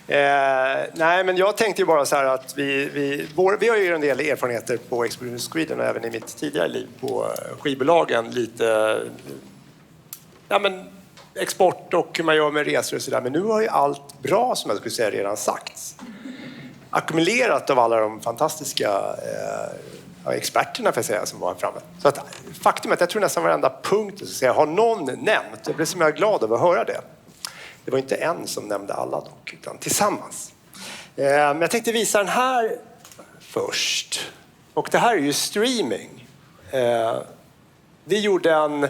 Nej, men jag tänkte ju bara så här att vi har ju en del erfarenheter på Experience Sweden och även i mitt tidigare liv på skivbolagen. Lite export och hur man gör med resor och sådär. Men nu har ju allt bra, som jag skulle säga, redan sagts. Ackumulerat av alla de fantastiska experterna, för att säga, som var här framme. Så att faktum är att jag tror nästan varenda punkt så att säga, har någon nämnt. Jag blev så glad över att höra det. Det var inte en som nämnde alla dock, utan tillsammans. Men jag tänkte visa den här först. Och det här är ju streaming. Vi gjorde en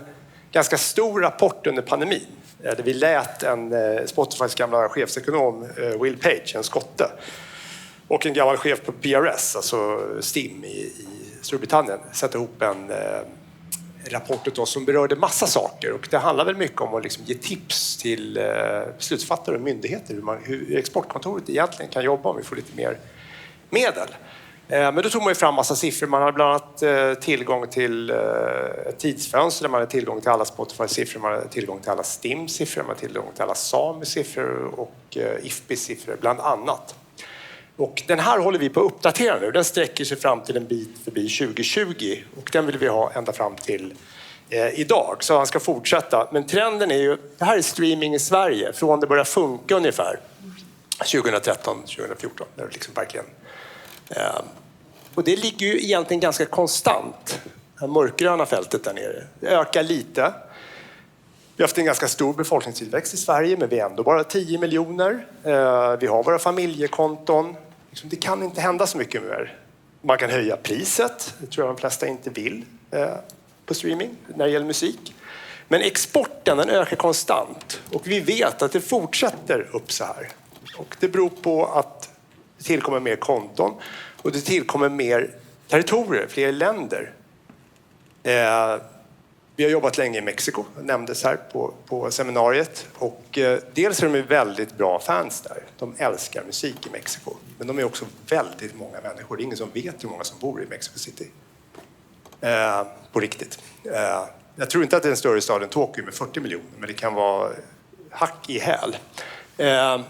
ganska stor rapport under pandemin. Där vi lät en Spotifys gamla chefsekonom Will Page, en skotte, och en gammal chef på PRS, alltså STIM i Storbritannien, sätta ihop en rapport åt oss som berörde massa saker. Och det handlar väl mycket om att liksom ge tips till beslutsfattare och myndigheter hur exportkontoret egentligen kan jobba om vi får lite mer medel. Men då tog man ju fram massa siffror. Man hade bland annat tillgång till ett tidsfönster, man hade tillgång till alla Spotify-siffror, man hade tillgång till alla STIM-siffror, man hade tillgång till alla SAMI-siffror och IFPI-siffror bland annat. Och den här håller vi på att uppdatera nu. Den sträcker sig fram till en bit förbi 2020 och den vill vi ha ända fram till idag. Så han ska fortsätta. Men trenden är ju, det här är streaming i Sverige från det börjar funka ungefär 2013-2014. Där det liksom verkligen. Och det ligger ju egentligen ganska konstant. Det här mörkgröna fältet där nere. Det ökar lite. Vi har haft en ganska stor befolkningstillväxt i Sverige, men vi är ändå bara 10 miljoner. Vi har våra familjekonton. Det kan inte hända så mycket mer. Man kan höja priset, det tror jag de flesta inte vill på streaming när det gäller musik. Men exporten, den ökar konstant och vi vet att det fortsätter upp så här. Och det beror på att det tillkommer mer konton och det tillkommer mer territorier, fler länder. Vi har jobbat länge i Mexiko, nämndes här på seminariet. Och dels är de väldigt bra fans där. De älskar musik i Mexiko. Men de är också väldigt många människor. Det är ingen som vet hur många som bor i Mexico City. På riktigt. Jag tror inte att det är en större stad än Tokyo med 40 miljoner. Men det kan vara hack i häl. Det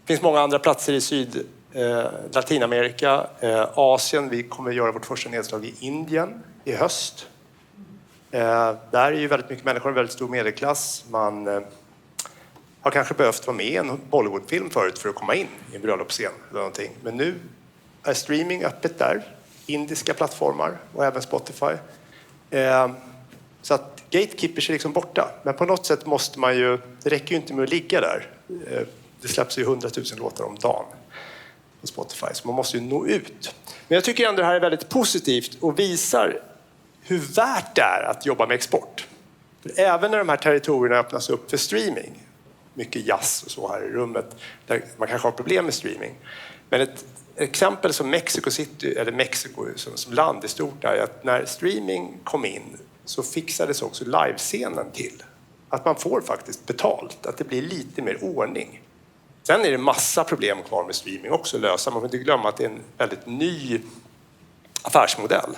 finns många andra platser i Latinamerika, Asien. Vi kommer att göra vårt första nedslag i Indien i höst. Där är ju väldigt mycket människor, en väldigt stor medelklass. Man har kanske behövt vara med i en Bollywoodfilm förut för att komma in i en bröllopsscen eller någonting. Men nu är streaming öppet där. Indiska plattformar och även Spotify. Så att gatekeepers är liksom borta. Men på något sätt måste man ju, det räcker ju inte med att ligga där. Det släpps ju 100 000 låtar om dagen på Spotify. Så man måste ju nå ut. Men jag tycker ändå det här är väldigt positivt och visar hur värt det är att jobba med export. För även när de här territorierna öppnas upp för streaming, mycket jazz och så här i rummet, där man kanske har problem med streaming. Men ett exempel som Mexico City, eller Mexiko som land i stort, är att när streaming kom in så fixades också livescenen till. Att man får faktiskt betalt, att det blir lite mer ordning. Sen är det massa problem kvar med streaming också att lösa. Man får inte glömma att det är en väldigt ny affärsmodell.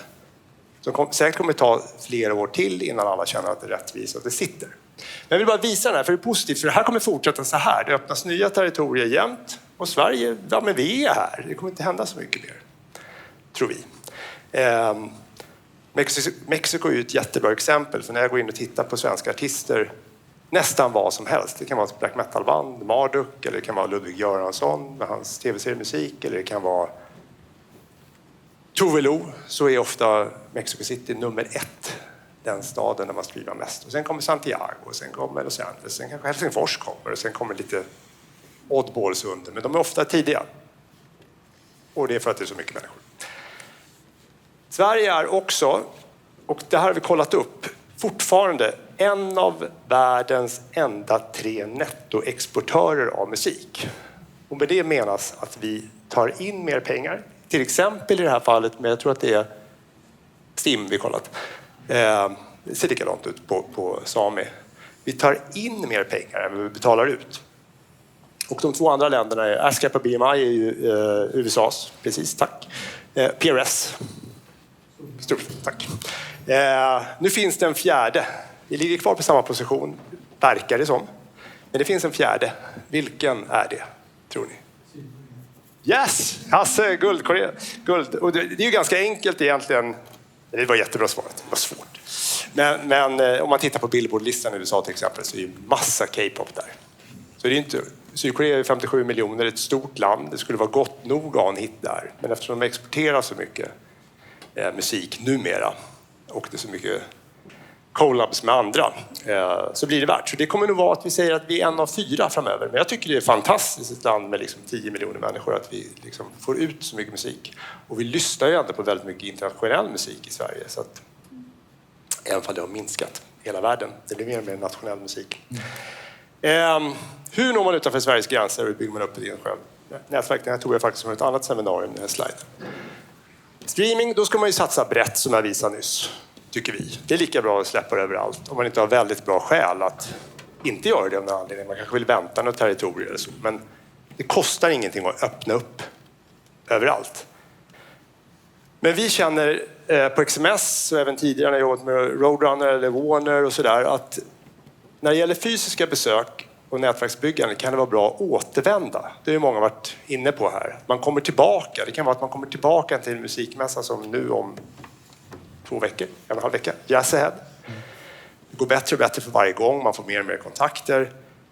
Som säkert kommer ta flera år till innan alla känner att det är rättvist och att det sitter. Men jag vill bara visa den här, för det är positivt. För det här kommer fortsätta så här. Det öppnas nya territorier jämt. Och Sverige, ja men vi är här. Det kommer inte hända så mycket mer. Tror vi. Mexiko är ju ett jättebra exempel. För när jag går in och tittar på svenska artister, nästan vad som helst. Det kan vara ett black metal-band, Marduk. Eller det kan vara Ludvig Göransson med hans tv-seriemusik. Eller det kan vara Tove Lo, så är ofta Mexico City nummer 1, den staden där man streamar mest. Och sen kommer Santiago, och sen kommer Los Angeles, sen kanske Helsingfors kommer, och sen kommer lite oddballs under. Men de är ofta tidiga. Och det är för att det är så mycket människor. Sverige är också, och det här har vi kollat upp, fortfarande en av världens enda 3 nettoexportörer av musik. Och med det menas att vi tar in mer pengar. Till exempel i det här fallet, men jag tror att det är STIM vi kollat. Det ser likadant ut på Sami. Vi tar in mer pengar än vi betalar ut. Och de 2 andra länderna är ASCAP och BMI är ju USAs, precis, tack. PRS, stort tack. Nu finns det en 4:e. Vi ligger kvar på samma position, verkar det som. Men det finns en 4:e. Vilken är det, tror ni? Yes! Hasse, guld. Och det är ju ganska enkelt egentligen. Det var jättebra svarat. Det var svårt. Men om man tittar på Billboard-listan i USA till exempel så är det massa K-pop där. Så det är inte... Sydkorea är 57 miljoner, ett stort land. Det skulle vara gott nog att ha en hit där. Men eftersom de exporterar så mycket musik numera och det är så mycket collabs med andra så blir det värt. Så det kommer nog vara att vi säger att vi är 1 av 4 framöver. Men jag tycker det är fantastiskt ett land med liksom 10 miljoner människor att vi liksom får ut så mycket musik. Och vi lyssnar ju ändå på väldigt mycket internationell musik i Sverige. Så att, även om det har minskat i hela världen. Det blir mer och mer nationell musik. Hur når man utanför Sveriges gränser och hur bygger man upp det själv? Nätverken tog jag faktiskt från ett annat seminarium, den här sliden. Streaming, då ska man ju satsa brett som jag visade nyss, tycker vi. Det är lika bra att släppa det överallt om man inte har väldigt bra skäl att inte göra det av någon anledning. Man kanske vill vänta något territorium eller så. Men det kostar ingenting att öppna upp överallt. Men vi känner på XMS och även tidigare när jag jobbat med Roadrunner eller Warner och sådär att när det gäller fysiska besök och nätverksbyggande kan det vara bra att återvända. Det har ju många varit inne på här. Man kommer tillbaka. Det kan vara att man kommer tillbaka till en musikmässa som nu om 2 veckor, 1,5 vecka. Jazz Ahead. Det går bättre och bättre för varje gång. Man får mer och mer kontakter.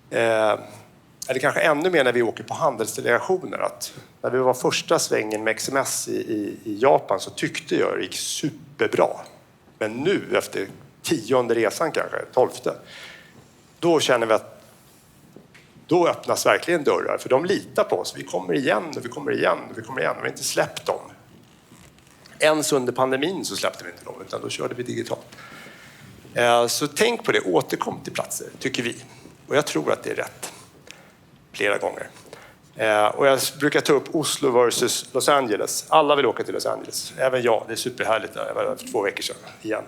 Eller kanske ännu mer när vi åker på handelsdelegationer. Att när vi var första svängen med XMS i Japan så tyckte jag det gick superbra. Men nu efter 10:e resan kanske, 12:e. Då känner vi att då öppnas verkligen dörrar. För de litar på oss. Vi kommer igen och vi kommer igen och vi kommer igen. Vi har inte släppt dem. Ens under pandemin så släppte vi inte dem utan då körde vi digitalt. Så tänk på det. Återkom till platser, tycker vi. Och jag tror att det är rätt. Flera gånger. Och jag brukar ta upp Oslo versus Los Angeles. Alla vill åka till Los Angeles. Även jag. Det är superhärligt där. Jag var där för 2 veckor sedan igen.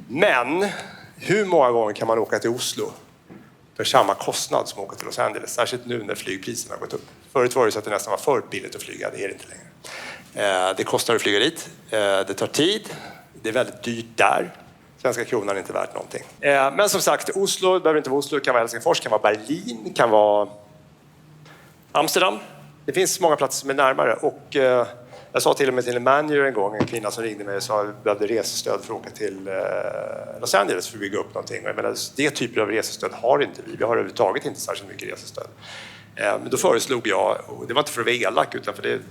Men hur många gånger kan man åka till Oslo för samma kostnad som att åka till Los Angeles? Särskilt nu när flygpriserna har gått upp. Förut var det så att det nästan var för billigt att flyga. Det är det inte längre. Det kostar att flyga dit. Det tar tid. Det är väldigt dyrt där. Svenska kronan är inte värt någonting. Men som sagt, Oslo, det behöver inte vara Oslo. Det kan vara Helsingfors, det kan vara Berlin, det kan vara Amsterdam. Det finns många platser som är närmare. Och jag sa till och med till en manager en gång, en kvinna som ringde mig och sa att vi behövde resestöd för att åka till Los Angeles för att bygga upp någonting. Och jag menar, det typer av resestöd har inte vi. Vi har överhuvudtaget inte särskilt mycket resestöd. Men då föreslog jag, och det var inte för att vara elak utan för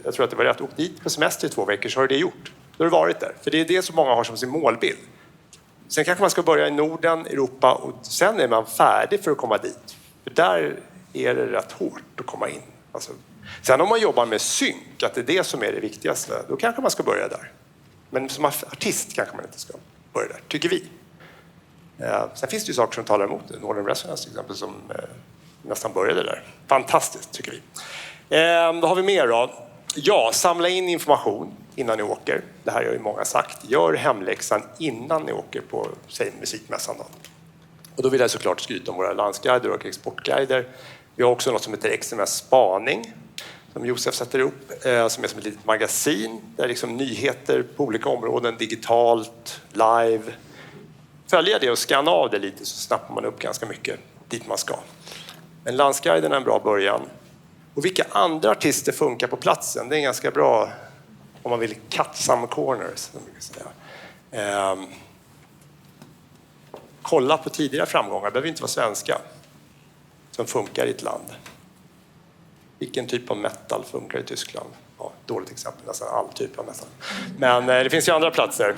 jag tror att det var rätt. Åk dit på semester i 2 veckor så har det gjort. Då har du varit där. För det är det som många har som sin målbild. Sen kanske man ska börja i Norden, Europa och sen är man färdig för att komma dit. För där är det rätt hårt att komma in. Alltså, sen om man jobbar med synk, att det är det som är det viktigaste, då kanske man ska börja där. Men som artist kanske man inte ska börja där, tycker vi. Sen finns det ju saker som talar emot det. Northern Resonance till exempel som nästan började där. Fantastiskt tycker vi. Vad har vi mer då? Ja, samla in information innan ni åker. Det här har ju många sagt. Gör hemläxan innan ni åker på musikmässan. Och då vill jag såklart skryta om våra landsguider och exportguider. Vi har också något som heter XMS Spaning som Josef sätter upp, som är som ett litet magasin där liksom nyheter på olika områden, digitalt, live. Följa det och scanna av det lite så snappar man upp ganska mycket dit man ska. Men landsguiden är en bra början. Och vilka andra artister funkar på platsen? Det är ganska bra om man vill cut some corners. Kolla på tidigare framgångar, det behöver inte vara svenska, som funkar i ett land. Vilken typ av metal funkar i Tyskland? Ja, dåligt exempel, nästan all typ av metal. Men det finns ju andra platser.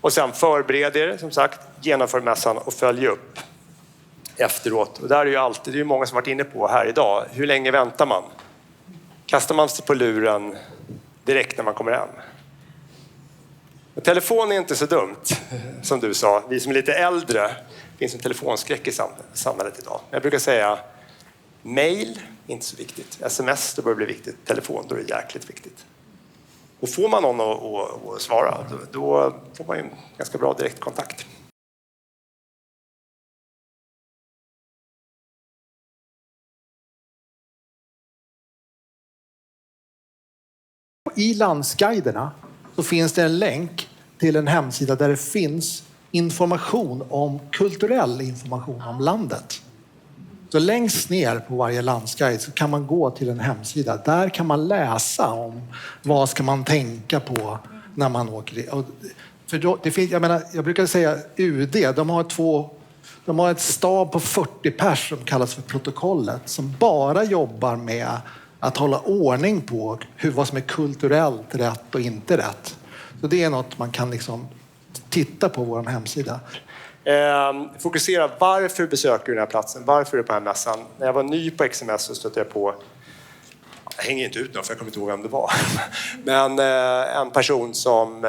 Och sen förbered er, som sagt, genomför mässan och följ upp efteråt. Och där är ju alltid, det är ju många som varit inne på här idag. Hur länge väntar man? Kastar man sig på luren direkt när man kommer hem? Och telefon är inte så dumt, som du sa. Vi som är lite äldre, det finns en telefonskräck i samhället idag. Jag brukar säga, mail, inte så viktigt. SMS, det börjar bli viktigt. Telefon, då är det jäkligt viktigt. Och får man någon att svara, då får man ju en ganska bra direktkontakt. I landsguiderna så finns det en länk till en hemsida där det finns information om kulturell information om landet. Så längst ner på varje landsguide så kan man gå till en hemsida. Där kan man läsa om vad ska man tänka på när man åker. För då, det finns, jag brukar säga UD, de har ett stab på 40 pers som kallas för protokollet, som bara jobbar med att hålla ordning på vad som är kulturellt rätt och inte rätt. Så det är något man kan liksom titta på vår hemsida. Fokusera, varför besöker du den här platsen? Varför är du på den här mässan? När jag var ny på XMS så stötte jag på, jag hänger inte ut någon för jag kommer inte ihåg vem det var, men en person som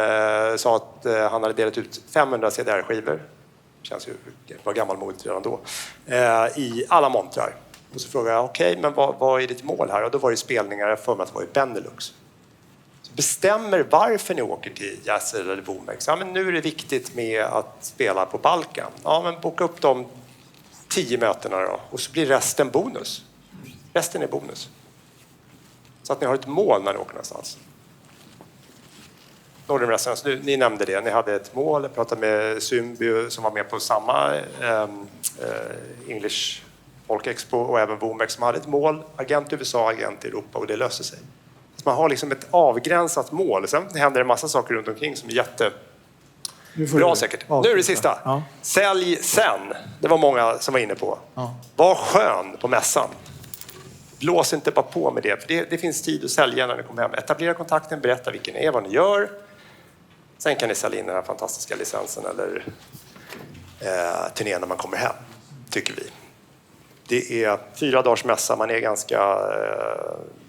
sa att han hade delat ut 500 CDR-skivor, känns ju var gammalmodigt redan då, i alla montrar. Och så frågade jag, okej, men vad är ditt mål här? Och då var det spelningar för mig att det var i Benelux. Så bestämmer varför ni åker till Yazzle eller Womex. Ja, men nu är det viktigt med att spela på Balkan. Ja, men boka upp de 10 mötena då. Och så blir resten bonus. Resten är bonus. Så att ni har ett mål när ni åker någonstans. Northern Resonance, ni nämnde det. Ni hade ett mål. Jag pratade med Symbiu som var med på samma English Folk Expo och även Womex som hade ett mål. Agent i USA, agent i Europa, och det löser sig. Så man har liksom ett avgränsat mål. Sen händer det en massa saker runt omkring som är jättebra säkert. Nu är det sista. Ja. Sälj sen. Det var många som var inne på. Ja. Var skön på mässan. Blås inte bara på med det. För det finns tid att sälja när ni kommer hem. Etablera kontakten, berätta vilken är, vad ni gör. Sen kan ni sälja in den här fantastiska licensen eller turnén när man kommer hem, tycker vi. Det är 4 dagars mässa, man är ganska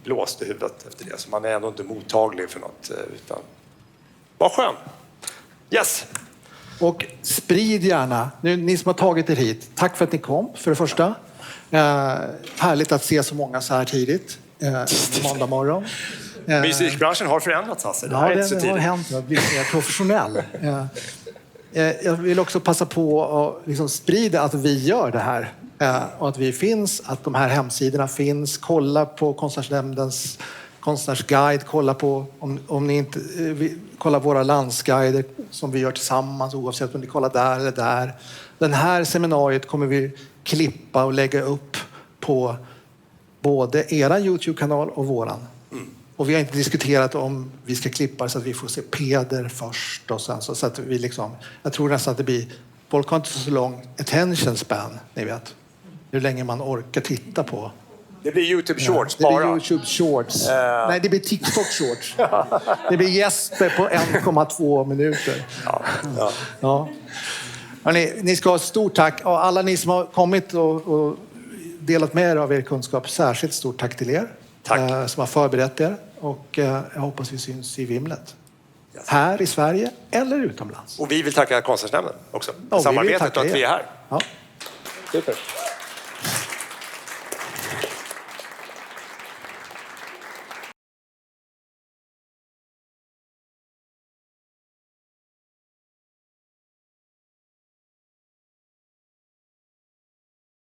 blåst i huvudet efter det. Så man är ändå inte mottaglig för något, utan var skön. Yes! Och sprid gärna, nu, ni som har tagit er hit, tack för att ni kom för det första. Härligt att se så många så här tidigt, måndag morgon. Musikbranschen har förändrats alltså. Det ja, här är inte så det har hänt, jag blir mer professionell. Jag vill också passa på att liksom sprida att vi gör det här. Och att vi finns, att de här hemsidorna finns. Kolla på Konstnärsnämndens konstnärsguide. Kolla på, om ni inte kolla våra landsguider som vi gör tillsammans, oavsett om ni kollar där eller där. Den här seminariet kommer vi klippa och lägga upp på både era YouTube-kanal och våran. Och vi har inte diskuterat om vi ska klippa så att vi får se Peder först och sen så att vi liksom, jag tror nästan att det blir, folk har inte så lång attention span, ni vet. Hur länge man orkar titta på. Det blir YouTube Shorts bara. bara. Det blir YouTube Shorts. Nej, det blir TikTok Shorts. Det blir gäster på 1,2 minuter. Ja. Hörrni, ni ska ha stort tack. Och alla ni som har kommit och delat med er av er kunskap, särskilt stort tack till er. Tack. Som har förberett er. Och jag hoppas vi syns i Vimlet. Här i Sverige eller utomlands. Och vi vill tacka Konstnärsnämnden också. Samarbetet och att vi är här. Ja. Super.